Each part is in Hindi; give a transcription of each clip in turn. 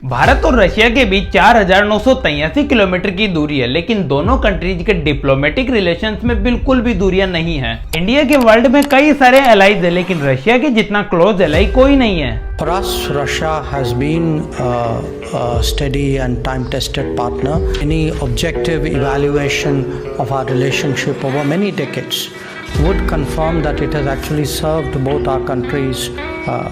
भारत और रशिया के बीच 4,983 किलोमीटर की दूरी है, लेकिन दोनों कंट्रीज के डिप्लोमेटिक रिलेशंस में बिल्कुल भी दूरियां नहीं है। इंडिया के वर्ल्ड में कई सारे एलाइज है, लेकिन रशिया के जितना क्लोज एलाई कोई नहीं है। For us, Russia has been a steady and time-tested partner. Any objective evaluation of our relationship over many decades would confirm that it has actually served both our countries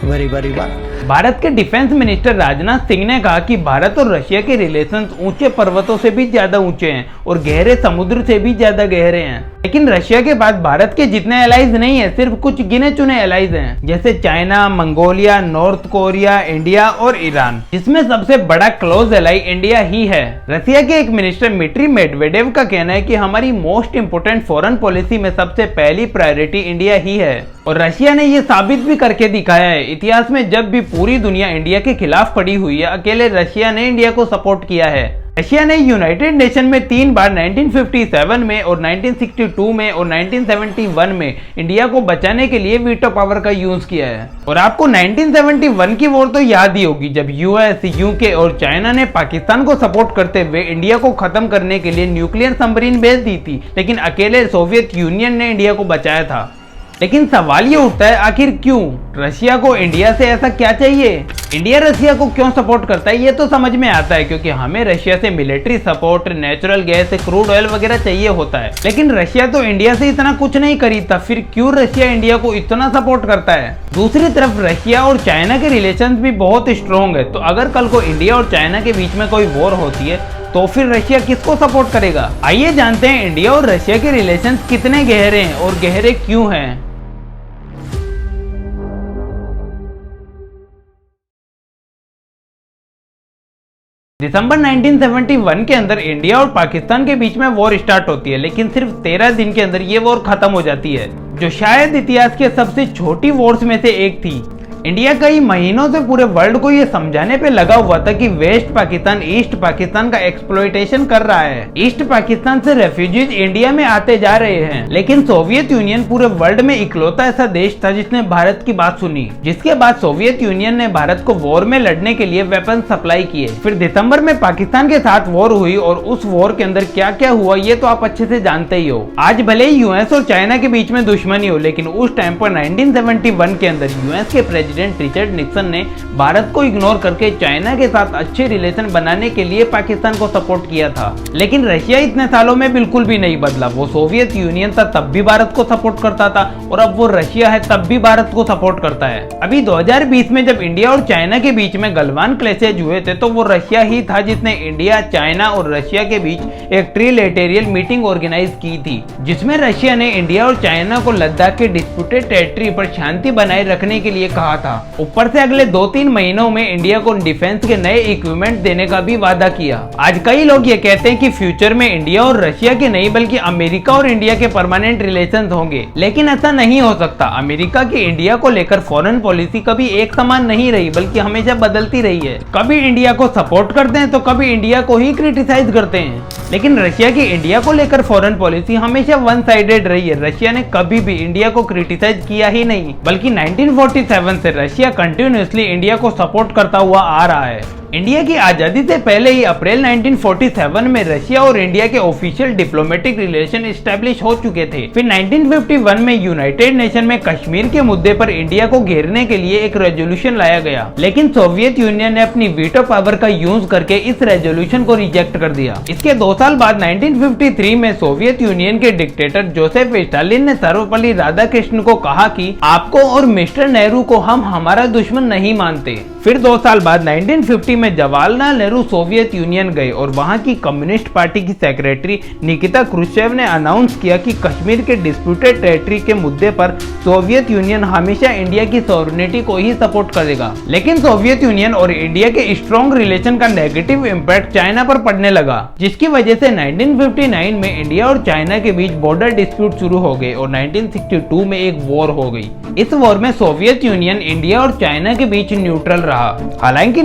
very, very well. Bharat के डिफेंस मिनिस्टर राजनाथ सिंह ने कहा कि भारत और रशिया के रिलेशंस ऊंचे पर्वतों से भी ज्यादा ऊंचे हैं और गहरे समुद्र से भी ज्यादा गहरे हैं। लेकिन रशिया के पास भारत के जितने एलाइज नहीं है, सिर्फ कुछ गिने चुने एलाइज हैं, जैसे China, Mongolia, north Korea, India और ईरान, जिसमें सबसे बड़ा क्लोज एलाई इंडिया ही है। रशिया के एक मिनिस्टर मिट्री मेडवेडेव का कहना है कि हमारी मोस्ट इंपोर्टेंट फॉरेन पॉलिसी में सबसे पहली प्रायोरिटी इंडिया ही है, और रशिया ने ये साबित भी करके दिखाया है। इतिहास में जब भी पूरी दुनिया इंडिया के खिलाफ पड़ी हुई है, अकेले रशिया ने इंडिया को सपोर्ट किया है। रशिया ने यूनाइटेड नेशन में 3 बार 1957 में और 1962 में और 1971 में इंडिया को बचाने के लिए वीटो पावर का यूज किया है। और आपको 1971 की वॉर तो याद ही होगी, जब यूएस, यूके और चाइना ने पाकिस्तान को सपोर्ट करते हुए इंडिया को खत्म करने के लिए न्यूक्लियर सबमरीन भेज दी थी, लेकिन अकेले सोवियत यूनियन ने इंडिया को बचाया था। लेकिन सवाल ये उठता है, आखिर क्यों? रशिया को इंडिया से ऐसा क्या चाहिए? इंडिया रशिया को क्यों सपोर्ट करता है? ये तो समझ में आता है, क्योंकि हमें रशिया से military support, natural gas, crude oil वगैरह चाहिए होता है। लेकिन रशिया तो इंडिया से इतना कुछ नहीं खरीदता, फिर क्यों रशिया इंडिया को इतना सपोर्ट करता है? दूसरी तरफ रशिया और चाइना के रिलेशन भी बहुत स्ट्रॉन्ग है, तो अगर कल को इंडिया और चाइना के बीच में कोई वॉर होती है तो फिर रशिया किसको सपोर्ट करेगा? आइए जानते हैं इंडिया और रशिया के रिलेशन कितने गहरे हैं और गहरे क्यों हैं। दिसंबर 1971 के अंदर इंडिया और पाकिस्तान के बीच में वॉर स्टार्ट होती है, लेकिन सिर्फ 13 दिन के अंदर ये वॉर खत्म हो जाती है, जो शायद इतिहास के सबसे छोटी वॉर्स में से एक थी। इंडिया कई महीनों से पूरे वर्ल्ड को ये समझाने पे लगा हुआ था कि वेस्ट पाकिस्तान ईस्ट पाकिस्तान का एक्सप्लॉइटेशन कर रहा है। ईस्ट पाकिस्तान से रेफ्यूजीज इंडिया में आते जा रहे हैं, लेकिन सोवियत यूनियन पूरे वर्ल्ड में इकलौता ऐसा देश था जिसने भारत की बात सुनी, जिसके बाद सोवियत यूनियन ने भारत को वॉर में लड़ने के लिए वेपन सप्लाई किए। फिर दिसंबर में पाकिस्तान के साथ वॉर हुई, और उस वॉर के अंदर क्या क्या हुआ ये तो आप अच्छे से जानते ही हो। आज भले ही यूएस और चाइना के बीच में दुश्मनी हो, लेकिन उस टाइम पर 1971 के अंदर यूएस के प्रेसिडेंट रिचर्ड निक्सन ने भारत को इग्नोर करके चाइना के साथ अच्छे रिलेशन बनाने के लिए पाकिस्तान को सपोर्ट किया था। लेकिन रशिया इतने सालों में बिल्कुल भी नहीं बदला। वो सोवियत यूनियन था तब भी भारत को सपोर्ट करता था, और अब वो रशिया है तब भी भारत को सपोर्ट करता है। अभी 2020 में जब इंडिया और चाइना के बीच में गलवान क्लैशेज हुए थे, तो वो रशिया ही था जिसने इंडिया, चाइना और रशिया के बीच एक ट्रिलेटेरियल मीटिंग ऑर्गेनाइज की थी, जिसमें रशिया ने इंडिया और चाइना को लद्दाख के डिस्प्यूटेड टेरिटरी पर शांति बनाए रखने के लिए कहा था। ऊपर से अगले 2-3 महीनों में इंडिया को डिफेंस के नए इक्विपमेंट देने का भी वादा किया। आज कई लोग ये कहते हैं कि फ्यूचर में इंडिया और रशिया के नहीं बल्कि अमेरिका और इंडिया के परमानेंट रिलेशंस होंगे, लेकिन ऐसा नहीं हो सकता। अमेरिका की इंडिया को लेकर फॉरेन पॉलिसी कभी एक समान नहीं रही, बल्कि हमेशा बदलती रही है। कभी इंडिया को सपोर्ट करते हैं तो कभी इंडिया को ही क्रिटिसाइज करते हैं। लेकिन रशिया की इंडिया को लेकर फॉरेन पॉलिसी हमेशा वन साइडेड रही है। रशिया ने कभी भी इंडिया को क्रिटिसाइज किया ही नहीं, बल्कि 1947 से रशिया कंटिन्यूअसली इंडिया को सपोर्ट करता हुआ आ रहा है। इंडिया की आजादी से पहले ही अप्रैल 1947 में रशिया और इंडिया के ऑफिशियल डिप्लोमेटिक रिलेशन एस्टेब्लिश हो चुके थे। फिर 1951 में यूनाइटेड नेशन में कश्मीर के मुद्दे पर इंडिया को घेरने के लिए एक रेजोल्यूशन लाया गया, लेकिन सोवियत यूनियन ने अपनी वीटो पावर का यूज करके इस रेजोल्यूशन को रिजेक्ट कर दिया। इसके 2 साल बाद 1953 में सोवियत यूनियन के डिक्टेटर जोसेफ स्टालिन ने सर्वपल्ली राधाकृष्णन को कहा कि आपको और मिस्टर नेहरू को हम हमारा दुश्मन नहीं मानते। फिर 2 साल बाद 1950 में जवाहरलाल नेहरू सोवियत यूनियन गए, और वहां की कम्युनिस्ट पार्टी की सेक्रेटरी निकिता क्रुश्चेव ने अनाउंस किया कि कश्मीर के डिस्प्यूटेड टेरिटरी के मुद्दे पर सोवियत यूनियन हमेशा इंडिया की सॉवरेनिटी को ही सपोर्ट करेगा। लेकिन सोवियत यूनियन और इंडिया के स्ट्रॉन्ग रिलेशन का नेगेटिव इम्पैक्ट चाइना पर पड़ने लगा, जिसकी वजह से 1959 में इंडिया और चाइना के बीच बॉर्डर डिस्प्यूट शुरू हो गए और 1962 में एक वॉर हो गई। इस वॉर में सोवियत यूनियन इंडिया और चाइना के बीच न्यूट्रल रहा। हालांकि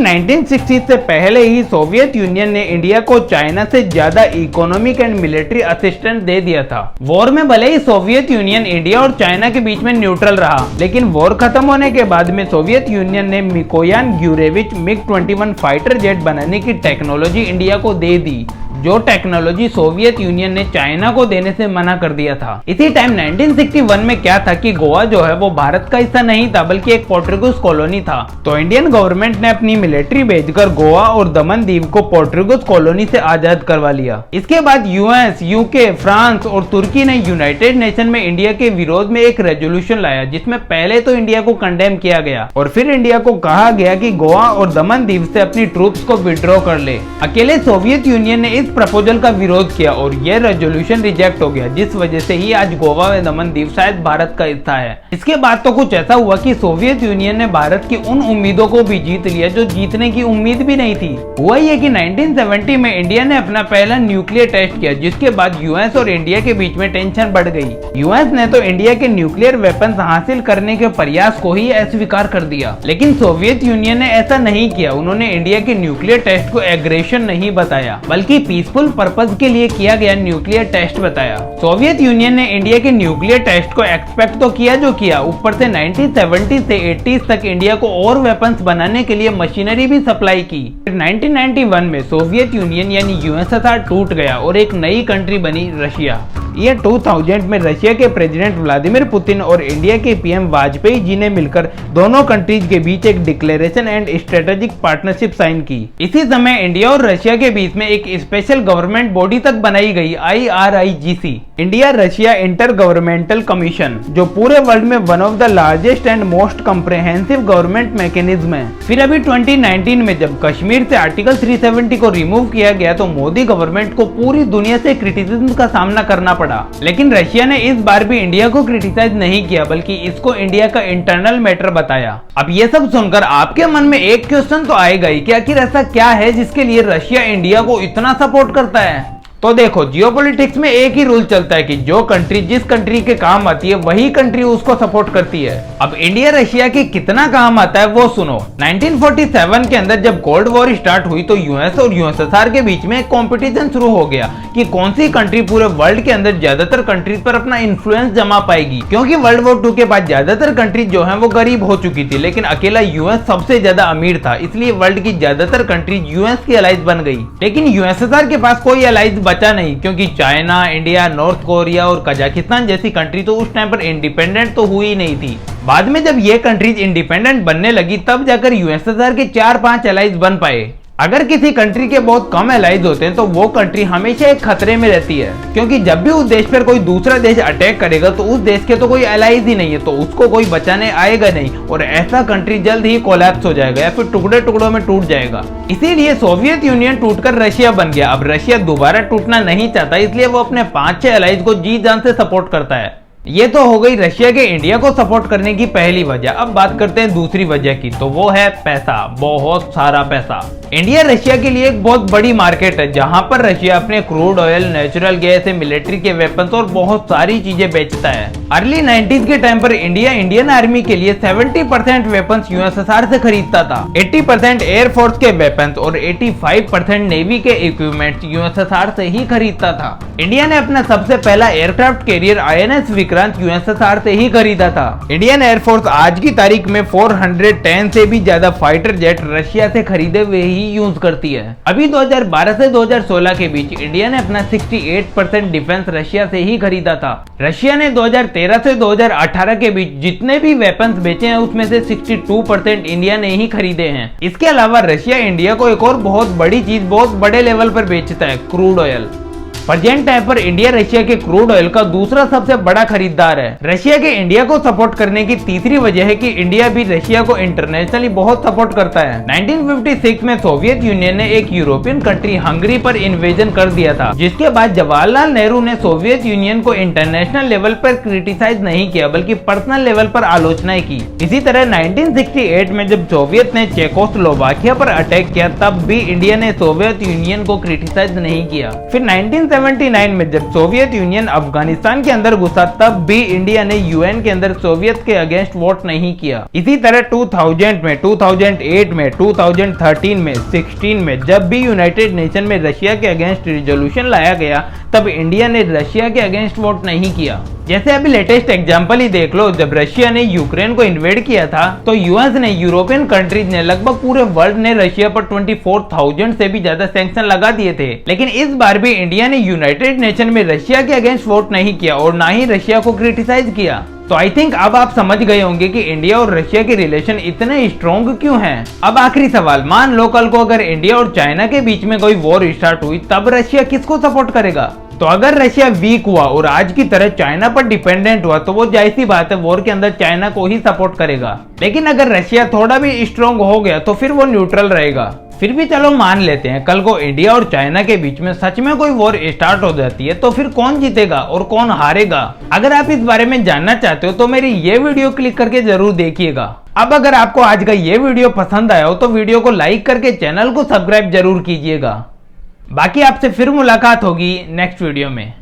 1960 से पहले ही सोवियत यूनियन ने इंडिया को चाइना से ज्यादा इकोनॉमिक एंड मिलिट्री असिस्टेंस दे दिया था। वॉर में भले ही सोवियत यूनियन इंडिया और चाइना के बीच में न्यूट्रल रहा, लेकिन वॉर खत्म होने के बाद में सोवियत यूनियन ने मिकोयान ग्यूरेविच MiG-21 फाइटर जेट बनाने की टेक्नोलॉजी इंडिया को दे दी, जो टेक्नोलॉजी सोवियत यूनियन ने चाइना को देने से मना कर दिया था। इसी टाइम 1961 में क्या था कि गोवा जो है वो भारत का हिस्सा नहीं था, बल्कि एक पोर्टुगीज कॉलोनी था। तो इंडियन गवर्नमेंट ने अपनी मिलिट्री भेजकर गोवा और दमन दीव को पोर्टुगीज कॉलोनी से आजाद करवा लिया। इसके बाद यूएस, यूके, फ्रांस और तुर्की ने यूनाइटेड नेशन में इंडिया के विरोध में एक रेजोल्यूशन लाया, जिसमें पहले तो इंडिया को कंडेम किया गया और फिर इंडिया को कहा गया कि गोवा और दमन दीव से अपनी ट्रूप्स को विड्रॉ कर ले। अकेले सोवियत यूनियन ने इस प्रपोजल का विरोध किया और यह रेजोल्यूशन रिजेक्ट हो गया, जिस वजह से ही आज गोवा व दमन दीव शायद भारत का हिस्सा है। इसके बाद तो कुछ ऐसा हुआ कि सोवियत यूनियन ने भारत की उन उम्मीदों को भी जीत लिया जो जीतने की उम्मीद भी नहीं थी। हुआ ये कि 1970 में इंडिया ने अपना पहला न्यूक्लियर टेस्ट किया, जिसके बाद यूएस और इंडिया के बीच में टेंशन बढ़ गई। यूएस ने तो इंडिया के न्यूक्लियर वेपन्स हासिल करने के प्रयास को ही अस्वीकार कर दिया, लेकिन सोवियत यूनियन ने ऐसा नहीं किया। उन्होंने इंडिया के न्यूक्लियर टेस्ट को एग्रेशन नहीं बताया, बल्कि पीसफुल पर्पस के लिए किया गया न्यूक्लियर टेस्ट बताया। सोवियत यूनियन ने इंडिया के न्यूक्लियर टेस्ट को एक्सपेक्ट तो किया जो किया, ऊपर से 1970 से 80s तक इंडिया को और वेपन्स बनाने के लिए मशीनरी भी सप्लाई की। 1991 में सोवियत यूनियन यानी यूएसएसआर टूट गया और एक नई कंट्री बनी रशिया। ये 2000 में रशिया के प्रेसिडेंट व्लादिमीर पुतिन और इंडिया के पीएम वाजपेयी जी ने मिलकर दोनों कंट्रीज के बीच एक declaration and strategic partnership sign की। इसी समय इंडिया और रशिया के बीच में एक स्पेशल गवर्नमेंट बॉडी तक बनाई गई, IRIGC, India Russia inter governmental commission, जो पूरे वर्ल्ड में one of the largest and most comprehensive government mechanism है। फिर अभी 2019 में जब कश्मीर से आर्टिकल 370 को रिमूव किया गया तो मोदी गवर्नमेंट को पूरी दुनिया से क्रिटिसिज्म का सामना करना पड़ा, लेकिन रशिया ने इस बार भी इंडिया को क्रिटिसाइज नहीं किया, बल्कि इसको इंडिया का इंटरनल मैटर बताया। अब ये सब सुनकर आपके मन में एक क्वेश्चन तो आएगा ही कि आखिर ऐसा क्या है जिसके लिए रशिया इंडिया को इतना सपोर्ट करता है। तो देखो, जियोपॉलिटिक्स में एक ही रूल चलता है कि जो कंट्री जिस कंट्री के काम आती है वही कंट्री उसको सपोर्ट करती है। अब इंडिया रशिया के कितना काम आता है वो सुनो। 1947 के अंदर जब कोल्ड वॉर स्टार्ट हुई तो यूएस और यूएसएसआर के बीच में एक कंपटीशन शुरू हो गया कि कौन सी कंट्री पूरे वर्ल्ड के अंदर ज्यादातर कंट्रीज पर अपना इन्फ्लुएंस जमा पाएगी, क्योंकि वर्ल्ड वॉर 2 के बाद ज्यादातर कंट्रीज जो है वो गरीब हो चुकी थी, लेकिन अकेला यूएस सबसे ज्यादा अमीर था, इसलिए वर्ल्ड की ज्यादातर कंट्रीज यूएस की अलाइज बन गई। लेकिन यूएसएसआर के पास कोई अलाइज बचा नहीं, क्योंकि चाइना, इंडिया, नॉर्थ कोरिया और कजाकिस्तान जैसी कंट्री तो उस टाइम पर इंडिपेंडेंट तो हुई नहीं थी। बाद में जब ये कंट्रीज इंडिपेंडेंट बनने लगी तब जाकर यूएसएसआर के 4-5 अलाइज बन पाए। अगर किसी कंट्री के बहुत कम अलाइज होते हैं तो वो कंट्री हमेशा एक खतरे में रहती है, क्योंकि जब भी उस देश पर कोई दूसरा देश अटैक करेगा तो उस देश के तो कोई अलाइज ही नहीं है, तो उसको कोई बचाने आएगा नहीं और ऐसा कंट्री जल्द ही कोलैप्स हो जाएगा या फिर टुकड़े टुकड़ों में टूट जाएगा। इसीलिए सोवियत यूनियन टूटकर रशिया बन गया। अब रशिया दोबारा टूटना नहीं चाहता, इसलिए वो अपने 5-6 अलाइज को जी जान से सपोर्ट करता है। ये तो हो गई रशिया के इंडिया को सपोर्ट करने की पहली वजह। अब बात करते हैं दूसरी वजह की, तो वो है पैसा, बहुत सारा पैसा। इंडिया रशिया के लिए एक बहुत बड़ी मार्केट है, जहां पर रशिया अपने crude oil, natural gas, military के वेपन्स और बहुत सारी चीजें बेचता है। अर्ली 90s के टाइम पर इंडिया इंडियन आर्मी के लिए 70% वेपन्स यूएसएसआर से खरीदता था, 80% एयरफोर्स के वेपन्स और 85% नेवी के इक्विपमेंट यूएसएसआर से ही खरीदता था। इंडिया ने अपना सबसे पहला aircraft carrier INS Vikrant USSR से ही खरीदा था। इंडियन एयरफोर्स आज की तारीख में 410 से भी ज्यादा फाइटर जेट रशिया से खरीदे हुए ही यूज करती है। अभी 2012 से 2016 के बीच इंडिया ने अपना 68% डिफेंस रशिया से ही खरीदा था। रशिया ने 2013 से 2018 के बीच जितने भी वेपन्स बेचे हैं उसमें से 62% इंडिया ने ही खरीदे हैं। इसके अलावा रशिया इंडिया को एक और बहुत बड़ी चीज बहुत बड़े लेवल पर बेचता है, क्रूड ऑयल। प्रेजेंट टाइम पर इंडिया रशिया के क्रूड ऑयल का दूसरा सबसे बड़ा खरीदार है। रशिया के इंडिया को सपोर्ट करने की तीसरी वजह है कि इंडिया भी रशिया को इंटरनेशनली बहुत सपोर्ट करता है। 1956 में सोवियत यूनियन ने एक यूरोपियन कंट्री हंगरी पर इन्वेजन कर दिया था, जिसके बाद जवाहरलाल नेहरू ने सोवियत यूनियन को इंटरनेशनल लेवल पर क्रिटिसाइज नहीं किया, बल्कि पर्सनल लेवल पर आलोचनाएं की। इसी तरह 1968 में जब सोवियत ने चेकोस्लोवाकिया पर अटैक किया तब भी इंडिया ने सोवियत यूनियन को क्रिटिसाइज नहीं किया। फिर 1970 1979 में जब सोवियत यूनियन अफगानिस्तान के अंदर घुसा तब भी इंडिया ने यूएन के अंदर सोवियत के अगेंस्ट वोट नहीं किया। इसी तरह 2000 में, 2008 में, 2013 में, 16 में जब भी यूनाइटेड नेशन में रशिया के अगेंस्ट रिजोल्यूशन लाया गया तब इंडिया ने रशिया के अगेंस्ट वोट नहीं किया। जैसे अभी लेटेस्ट एग्जांपल ही देख लो, जब रशिया ने यूक्रेन को इन्वेड किया था तो यूएस ने, यूरोपियन कंट्रीज ने, लगभग पूरे वर्ल्ड ने रशिया पर 24,000 से भी ज्यादा सैंक्शन लगा दिए थे। लेकिन इस बार भी इंडिया ने यूनाइटेड नेशन में रशिया के अगेंस्ट वोट नहीं किया और ना ही रशिया को क्रिटिसाइज किया। तो आई थिंक अब आप समझ गए होंगे कि इंडिया और रशिया के रिलेशन इतने स्ट्रॉन्ग क्यों हैं। अब आखिरी सवाल, मान लो कल को अगर इंडिया और चाइना के बीच में कोई वॉर स्टार्ट हुई तब रशिया किसको सपोर्ट करेगा? तो अगर रशिया वीक हुआ और आज की तरह चाइना पर डिपेंडेंट हुआ तो वो जाहिर सी बात है वॉर के अंदर चाइना को ही सपोर्ट करेगा। लेकिन अगर रशिया थोड़ा भी स्ट्रॉन्ग हो गया तो फिर वो न्यूट्रल रहेगा। फिर भी चलो मान लेते हैं कल को इंडिया और चाइना के बीच में सच में कोई वॉर स्टार्ट हो जाती है तो फिर कौन जीतेगा और कौन हारेगा? अगर आप इस बारे में जानना चाहते हो तो मेरी ये वीडियो क्लिक करके जरूर देखिएगा। अब अगर आपको आज का ये वीडियो पसंद आया हो तो वीडियो को लाइक करके चैनल को सब्सक्राइब जरूर कीजिएगा। बाकी आपसे फिर मुलाकात होगी नेक्स्ट वीडियो में।